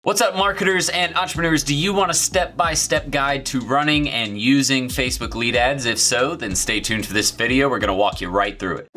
What's up, marketers and entrepreneurs? Do you want a step-by-step guide to running and using Facebook lead ads? If so, then stay tuned for this video. We're gonna walk you right through it.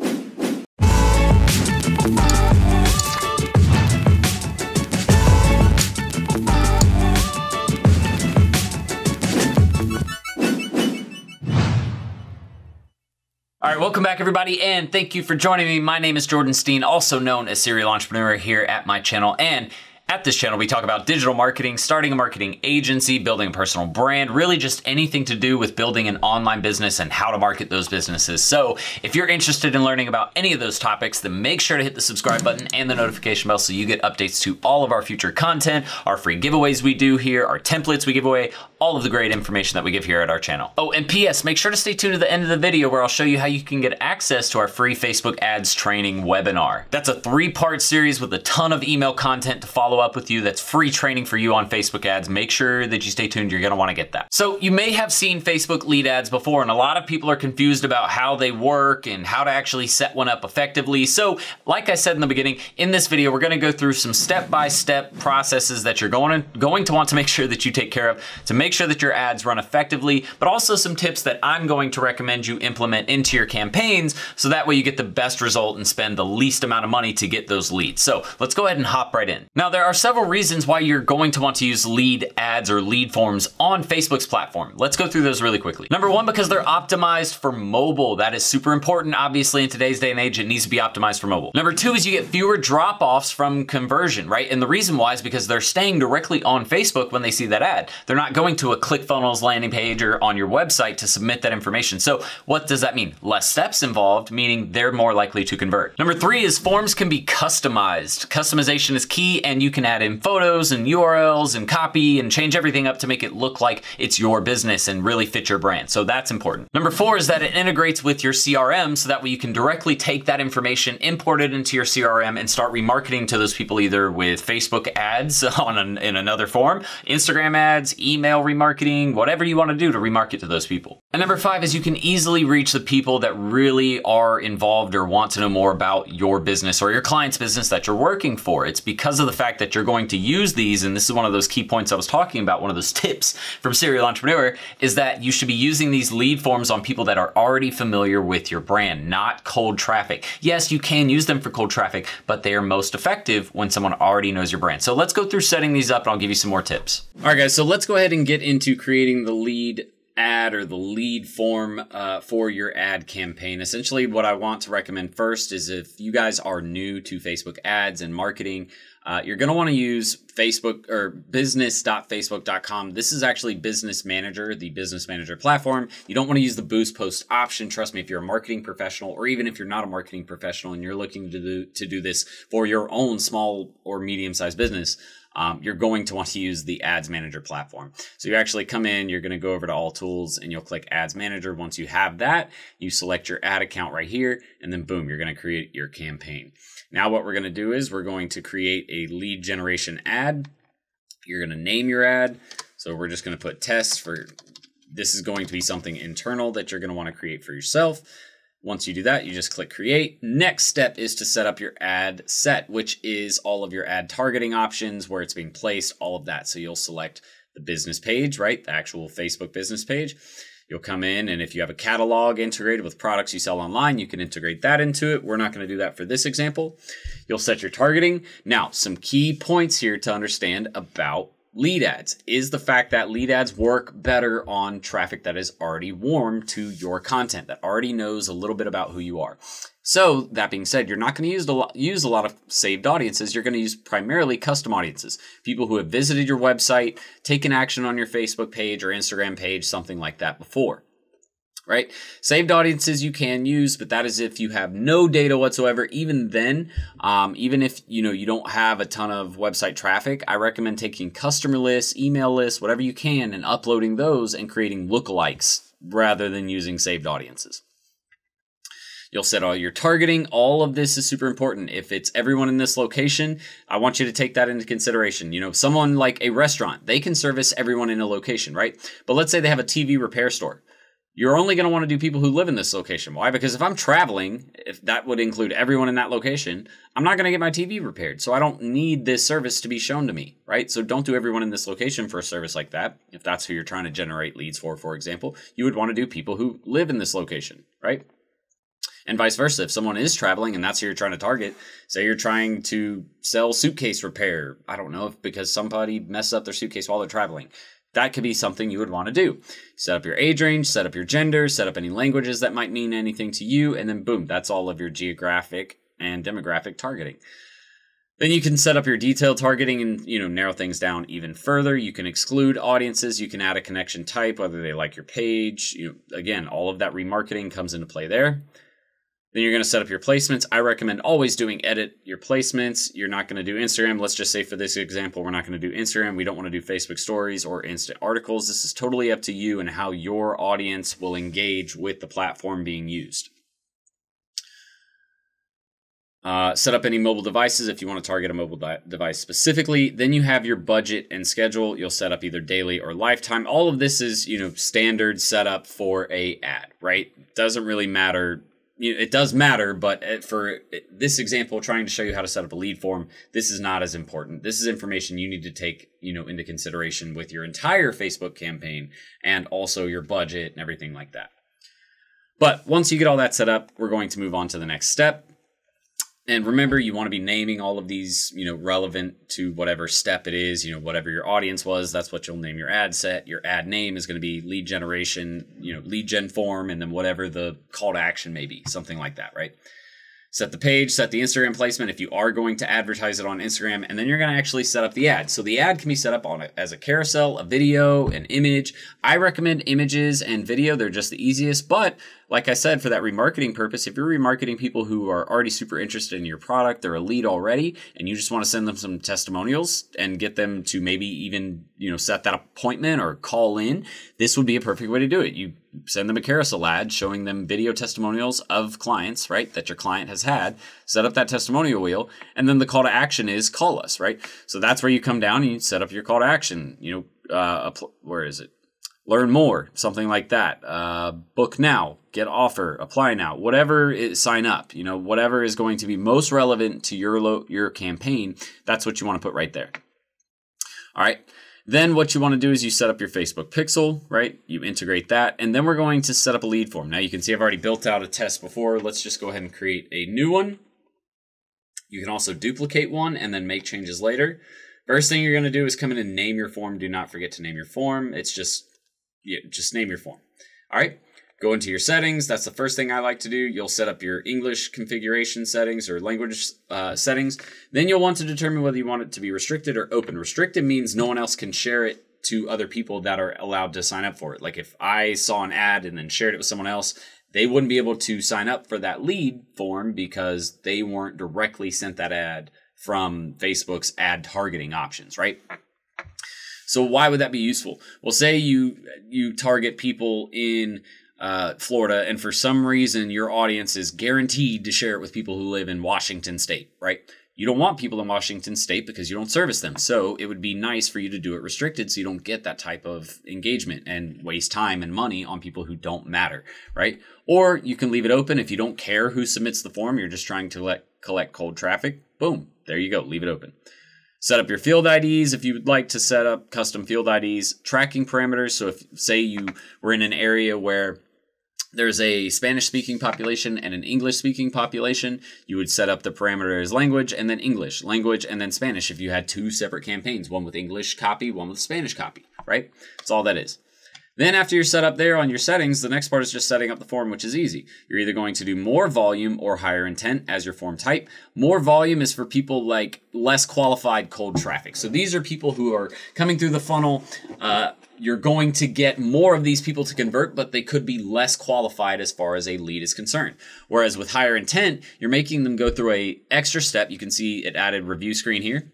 All right, welcome back everybody, and thank you for joining me. My name is Jordan Steen, also known as Serial Entrepreneur here at my channel. And at this channel, we talk about digital marketing, starting a marketing agency, building a personal brand, really just anything to do with building an online business and how to market those businesses. So if you're interested in learning about any of those topics, then make sure to hit the subscribe button and the notification bell so you get updates to all of our future content, our free giveaways we do here, our templates we give away, all of the great information that we give here at our channel. Oh, and PS, make sure to stay tuned to the end of the video where I'll show you how you can get access to our free Facebook ads training webinar. That's a 3-part series with a ton of email content to follow up with you. That's free training for you on Facebook ads. Make sure that you stay tuned. You're gonna wanna get that. So you may have seen Facebook lead ads before, and a lot of people are confused about how they work and how to actually set one up effectively. So like I said in the beginning, in this video, we're gonna go through some step-by-step processes that you're going to want to make sure that you take care of to make sure that your ads run effectively, but also some tips that I'm going to recommend you implement into your campaigns so that way you get the best result and spend the least amount of money to get those leads. So let's go ahead and hop right in. Now, there are several reasons why you're going to want to use lead ads or lead forms on Facebook's platform. Let's go through those really quickly. Number one, because they're optimized for mobile. That is super important. Obviously, in today's day and age, it needs to be optimized for mobile. Number two is you get fewer drop-offs from conversion, right? And the reason why is because they're staying directly on Facebook when they see that ad. They're not going to a ClickFunnels landing page or on your website to submit that information. So what does that mean? Less steps involved, meaning they're more likely to convert. Number three is forms can be customized. Customization is key, and you can add in photos and URLs and copy and change everything up to make it look like it's your business and really fit your brand. So that's important. Number four is that it integrates with your CRM so that way you can directly take that information, import it into your CRM, and start remarketing to those people either with Facebook ads in another form, Instagram ads, email remarketing, whatever you want to do to remarket to those people. And number five is you can easily reach the people that really are involved or want to know more about your business or your client's business that you're working for. It's because of the fact that you're going to use these, and this is one of those key points I was talking about, one of those tips from Serial Entrepreneur, is that you should be using these lead forms on people that are already familiar with your brand, not cold traffic. Yes, you can use them for cold traffic, but they are most effective when someone already knows your brand. So let's go through setting these up and I'll give you some more tips. All right, guys, so let's go ahead and get into creating the lead ad or the lead form for your ad campaign. Essentially, what I want to recommend first is if you guys are new to Facebook ads and marketing, you're going to want to use Facebook or business.facebook.com. This is actually Business Manager, the Business Manager platform. You don't want to use the Boost Post option. Trust me, if you're a marketing professional, or even if you're not a marketing professional and you're looking to do this for your own small or medium-sized business, you're going to want to use the Ads Manager platform. So you actually come in, you're going to go over to All Tools and you'll click Ads Manager. Once you have that, you select your ad account right here, and then boom, you're going to create your campaign. Now what we're going to do is we're going to create a lead generation ad. You're going to name your ad. So we're just going to put tests for, this is going to be something internal that you're going to want to create for yourself. Once you do that, you just click create. Next step is to set up your ad set, which is all of your ad targeting options, where it's being placed, all of that. So you'll select the business page, right? The actual Facebook business page. You'll come in, and if you have a catalog integrated with products you sell online, you can integrate that into it. We're not going to do that for this example. You'll set your targeting. Now, some key points here to understand about lead ads is the fact that lead ads work better on traffic that is already warm to your content, that already knows a little bit about who you are. So that being said, you're not going to use a lot of saved audiences. You're going to use primarily custom audiences, people who have visited your website, taken action on your Facebook page or Instagram page, something like that before. Right? Saved audiences you can use, but that is if you have no data whatsoever. Even then, even if you don't have a ton of website traffic, I recommend taking customer lists, email lists, whatever you can, and uploading those and creating lookalikes rather than using saved audiences. You'll set all your targeting. All of this is super important. If it's everyone in this location, I want you to take that into consideration. Someone like a restaurant, they can service everyone in a location, right? But let's say they have a TV repair store. you're only going to want to do people who live in this location. Why? Because if I'm traveling, if that would include everyone in that location, I'm not going to get my TV repaired. So I don't need this service to be shown to me, right? So don't do everyone in this location for a service like that. If that's who you're trying to generate leads for example, you would want to do people who live in this location, right? And vice versa. If someone is traveling and that's who you're trying to target, say you're trying to sell suitcase repair, I don't know, because somebody messed up their suitcase while they're traveling. That could be something you would want to do. Set up your age range, set up your gender, set up any languages that might mean anything to you, and then boom, that's all of your geographic and demographic targeting. Then you can set up your detailed targeting and, narrow things down even further. You can exclude audiences. You can add a connection type, whether they like your page. Again, all of that remarketing comes into play there. Then you're going to set up your placements. I recommend always edit your placements. You're not going to do Instagram. Let's just say for this example, we're not going to do Instagram. We don't want to do Facebook stories or instant articles. This is totally up to you and how your audience will engage with the platform being used. Set up any mobile devices if you want to target a mobile device specifically. Then you have your budget and schedule. You'll set up either daily or lifetime. All of this is, standard setup for a ad, right? Doesn't really matter. It does matter, but for this example, trying to show you how to set up a lead form, this is not as important. This is information you need to take, into consideration with your entire Facebook campaign and also your budget and everything like that. But once you get all that set up, we're going to move on to the next step. And remember, you want to be naming all of these, relevant to whatever step it is, whatever your audience was, that's what you'll name your ad set. Your ad name is going to be lead generation, lead gen form, and then whatever the call to action may be, something like that, right? Set the page, set the Instagram placement if you are going to advertise it on Instagram, and then you're going to actually set up the ad. So the ad can be set up on as a carousel, a video, an image. I recommend images and video. They're just the easiest. But like I said, for that remarketing purpose, if you're remarketing people who are already super interested in your product, they're a lead already, and you just want to send them some testimonials and get them to maybe even, set that appointment or call in, this would be a perfect way to do it. You send them a carousel ad showing them video testimonials of clients, right, that your client has had, set up that testimonial wheel, and then the call to action is call us, right? So that's where you come down and you set up your call to action, where is it? Learn more, something like that. Book now, get offer, apply now, whatever is, sign up, whatever is going to be most relevant to your campaign, that's what you want to put right there. All right. Then what you want to do is you set up your Facebook pixel, right? You integrate that, and then we're going to set up a lead form. Now you can see I've already built out a test before. Let's just go ahead and create a new one. You can also duplicate one and then make changes later. First thing you're going to do is come in and name your form. Do not forget to name your form. It's just name your form. All right. Go into your settings. That's the first thing I like to do. You'll set up your English configuration settings or language settings. Then you'll want to determine whether you want it to be restricted or open. Restricted means no one else can share it to other people that are allowed to sign up for it. Like if I saw an ad and then shared it with someone else, they wouldn't be able to sign up for that lead form because they weren't directly sent that ad from Facebook's ad targeting options, right? So why would that be useful? Well, say you target people in Florida, and for some reason your audience is guaranteed to share it with people who live in Washington State, right? You don't want people in Washington State because you don't service them. So it would be nice for you to do it restricted so you don't get that type of engagement and waste time and money on people who don't matter, right? Or you can leave it open if you don't care who submits the form. You're just trying to collect cold traffic. Boom, there you go, leave it open. Set up your field IDs if you would like to set up custom field IDs. Tracking parameters, so if say you were in an area where there's a Spanish-speaking population and an English-speaking population, you would set up the parameter as language and then English, language and then Spanish if you had two separate campaigns, one with English copy, one with Spanish copy, right? That's all that is. Then after you're set up there on your settings, the next part is just setting up the form, which is easy. You're either going to do more volume or higher intent as your form type. More volume is for people like less qualified cold traffic. So these are people who are coming through the funnel. You're going to get more of these people to convert, but they could be less qualified as far as a lead is concerned. Whereas with higher intent, you're making them go through a extra step. You can see it added review screen here.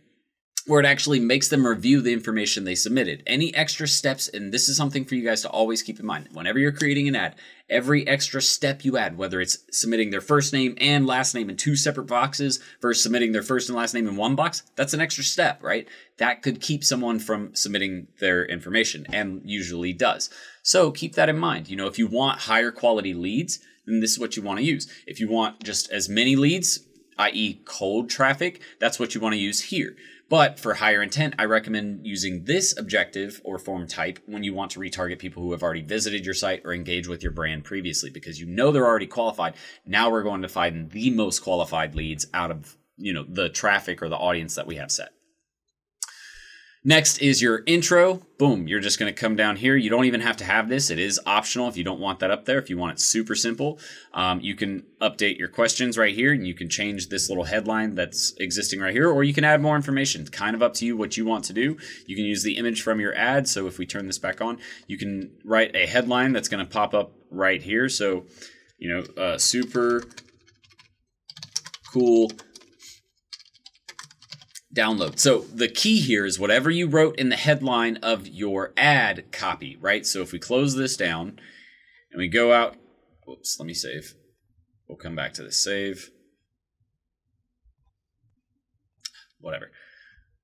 where it actually makes them review the information they submitted. Any extra steps, and this is something for you guys to always keep in mind. Whenever you're creating an ad, every extra step you add, whether it's submitting their first name and last name in 2 separate boxes versus submitting their first and last name in 1 box, that's an extra step, right? That could keep someone from submitting their information, and usually does. So keep that in mind. You know, if you want higher quality leads, then this is what you want to use. If you want just as many leads, i.e. cold traffic, that's what you want to use here. But for higher intent, I recommend using this objective or form type when you want to retarget people who have already visited your site or engaged with your brand previously, because you know they're already qualified. Now we're going to find the most qualified leads out of, you know, the traffic or the audience that we have set. Next is your intro. Boom, you're just going to come down here. You don't even have to have this. It is optional if you don't want that up there. If you want it super simple, you can update your questions right here, and you can change this little headline that's existing right here, or you can add more information. It's kind of up to you what you want to do. You can use the image from your ad. So if we turn this back on, you can write a headline that's going to pop up right here. So, you know, super cool download. So the key here is whatever you wrote in the headline of your ad copy, right? So if we close this down and we go out, whoops, let me save. We'll come back to this, save. Whatever.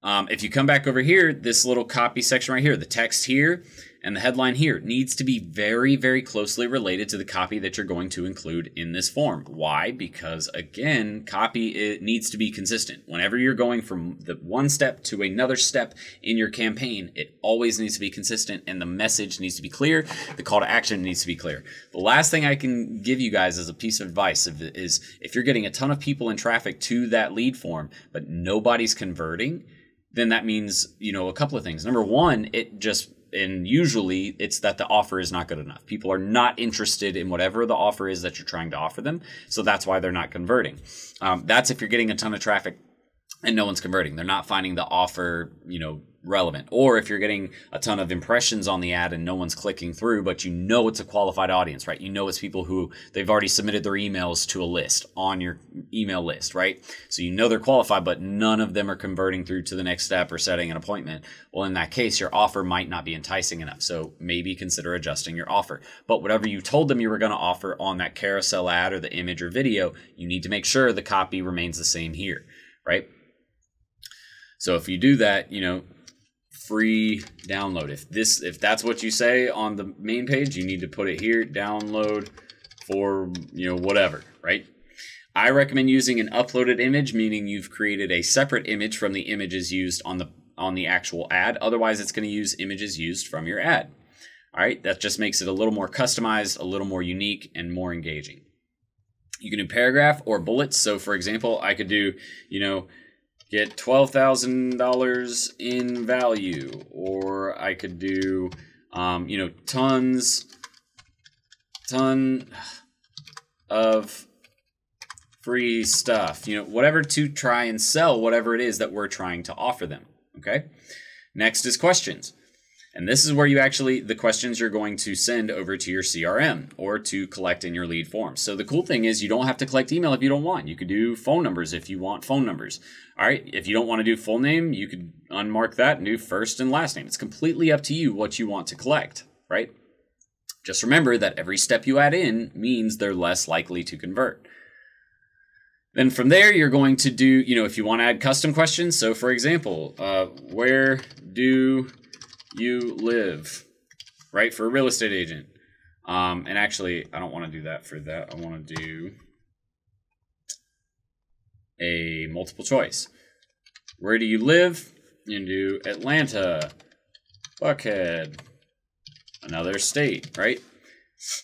If you come back over here, this little copy section right here, the text here and the headline here needs to be very, very closely related to the copy that you're going to include in this form. Why? Because again, copy, it needs to be consistent. Whenever you're going from the one step to another step in your campaign, it always needs to be consistent, and the message needs to be clear. The call to action needs to be clear. The last thing I can give you guys as a piece of advice is if you're getting a ton of people in traffic to that lead form, but nobody's converting, then that means, you know, a couple of things. Number one, and usually it's that the offer is not good enough. People are not interested in whatever the offer is that you're trying to offer them. So that's why they're not converting. That's if you're getting a ton of traffic and no one's converting. They're not finding the offer, you know, relevant. Or if you're getting a ton of impressions on the ad and no one's clicking through, but you know it's a qualified audience, right? You know it's people who they've already submitted their emails to a list on your email list, right? So you know they're qualified, but none of them are converting through to the next step or setting an appointment. Well, in that case, your offer might not be enticing enough. So maybe consider adjusting your offer. But whatever you told them you were going to offer on that carousel ad or the image or video, you need to make sure the copy remains the same here, right? So if you do that, you know, free download. If that's what you say on the main page, you need to put it here, download for, you know, whatever, right? I recommend using an uploaded image, meaning you've created a separate image from the images used on the actual ad. Otherwise, it's going to use images used from your ad. All right, that just makes it a little more customized, a little more unique, and more engaging. You can do paragraph or bullets. So for example, I could do, you know, get $12,000 in value, or I could do, you know, ton of free stuff, you know, whatever to try and sell whatever it is that we're trying to offer them. Okay. Next is questions. And this is where you actually, the questions you're going to send over to your CRM or to collect in your lead form. So the cool thing is you don't have to collect email if you don't want. You could do phone numbers if you want phone numbers. All right. If you don't want to do full name, you could unmark that and do first and last name. It's completely up to you what you want to collect, right? Just remember that every step you add in means they're less likely to convert. Then from there, you're going to do, you know, if you want to add custom questions. So for example, where do you live, right? For a real estate agent. And actually, I don't want to do that for that. I want to do a multiple choice. Where do you live? You can do Atlanta, Buckhead, another state, right?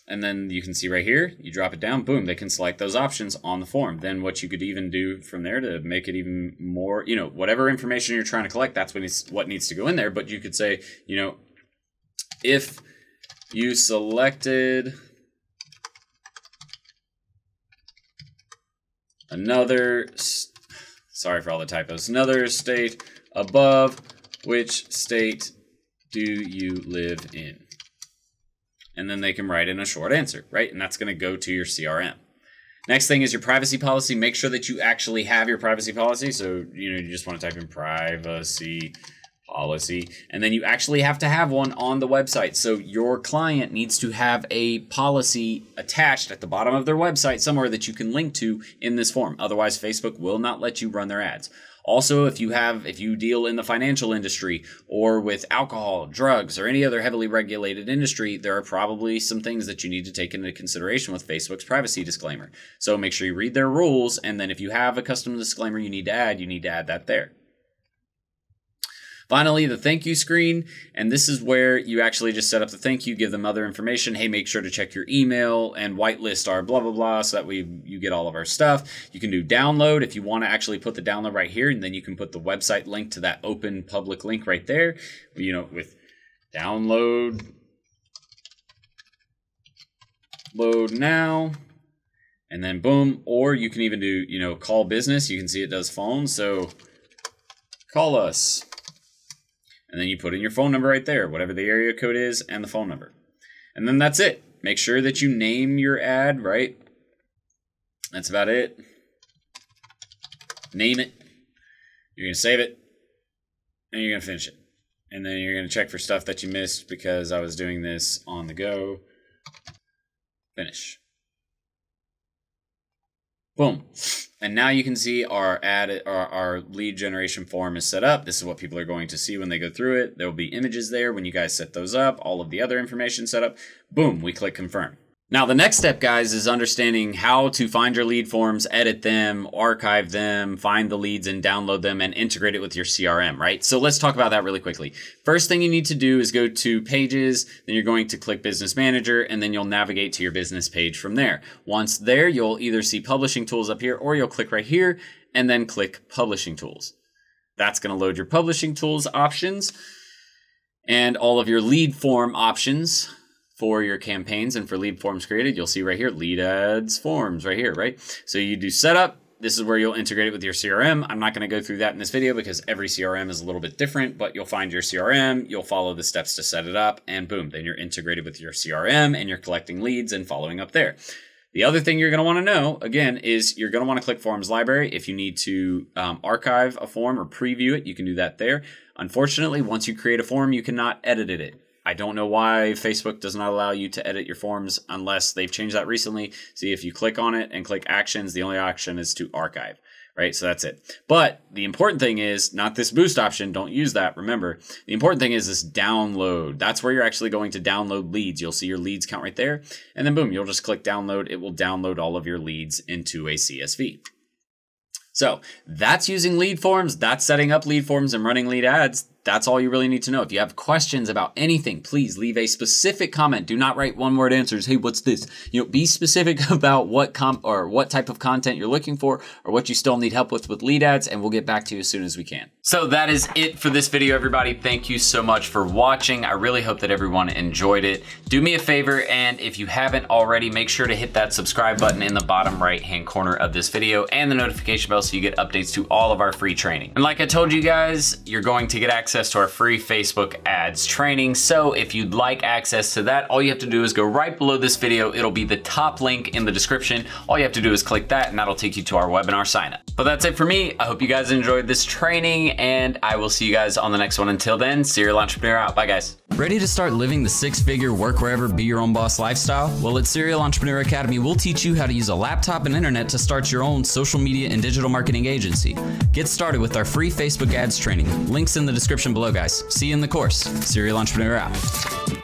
And then you can see right here, you drop it down, boom, they can select those options on the form. Then what you could even do from there to make it even more, you know, whatever information you're trying to collect, that's what needs to go in there. But you could say, you know, if you selected another, sorry for all the typos, another state above, which state do you live in? And then they can write in a short answer, right? And that's going to go to your CRM. Next thing is your privacy policy. Make sure that you actually have your privacy policy. So, you just want to type in privacy policy, and then you actually have to have one on the website. So your client needs to have a policy attached at the bottom of their website somewhere that you can link to in this form. Otherwise, Facebook will not let you run their ads. Also, if you deal in the financial industry or with alcohol, drugs, or any other heavily regulated industry, there are probably some things that you need to take into consideration with Facebook's privacy disclaimer. So make sure you read their rules, and then if you have a custom disclaimer you need to add that there. Finally, the thank you screen, and this is where you actually just set up the thank you, give them other information. Hey, make sure to check your email and whitelist our blah, blah, blah, so that you get all of our stuff. You can do download if you want to actually put the download right here, and then you can put the website link to that open public link right there, with download, load now, and then boom. Or you can even do, call business. You can see it does phone, so call us. And then you put in your phone number right there, whatever the area code is, and the phone number. And then that's it. Make sure that you name your ad, right? That's about it. Name it. You're going to save it. And you're going to finish it. And then you're going to check for stuff that you missed because I was doing this on the go. Finish. Boom. And now you can see our lead generation form is set up. This is what people are going to see when they go through it. There will be images there when you guys set those up, all of the other information set up. Boom, we click confirm. Now, the next step, guys, is understanding how to find your lead forms, edit them, archive them, find the leads and download them and integrate it with your CRM, right? So let's talk about that really quickly. First thing you need to do is go to pages, then you're going to click Business Manager, and then you'll navigate to your business page from there. Once there, you'll either see Publishing Tools up here, or you'll click right here and then click Publishing Tools. That's going to load your Publishing Tools options and all of your lead form options for your campaigns and for lead forms created. You'll see right here, lead ads forms right here, right? So you do setup. This is where you'll integrate it with your CRM. I'm not going to go through that in this video because every CRM is a little bit different, but you'll find your CRM, you'll follow the steps to set it up, and boom, then you're integrated with your CRM and you're collecting leads and following up there. The other thing you're going to want to know, again, is you're going to want to click Forms Library. If you need to archive a form or preview it, you can do that there. Unfortunately, once you create a form, you cannot edit it. I don't know why Facebook does not allow you to edit your forms unless they've changed that recently. See, if you click on it and click Actions, the only option is to archive, right? So that's it. But the important thing is not this boost option. Don't use that. Remember, the important thing is this download. That's where you're actually going to download leads. You'll see your leads count right there. And then boom, you'll just click download. It will download all of your leads into a CSV. So that's using lead forms. That's setting up lead forms and running lead ads. That's all you really need to know. If you have questions about anything, please leave a specific comment. Do not write one-word answers. Hey, what's this? Be specific about what type of content you're looking for or what you still need help with lead ads, and we'll get back to you as soon as we can. So that is it for this video, everybody. Thank you so much for watching. I really hope that everyone enjoyed it. Do me a favor, and if you haven't already, make sure to hit that subscribe button in the bottom right-hand corner of this video and the notification bell so you get updates to all of our free training. And like I told you guys, you're going to get access to our free Facebook ads training. So if you'd like access to that, all you have to do is go right below this video. It'll be the top link in the description. All you have to do is click that and that'll take you to our webinar sign up. But that's it for me. I hope you guys enjoyed this training and I will see you guys on the next one. Until then, Serial Entrepreneur out. Bye guys. Ready to start living the six-figure work wherever, be your own boss lifestyle? Well, at Serial Entrepreneur Academy, we'll teach you how to use a laptop and internet to start your own social media and digital marketing agency. Get started with our free Facebook ads training. Links in the description below, guys. See you in the course. Serial Entrepreneur out.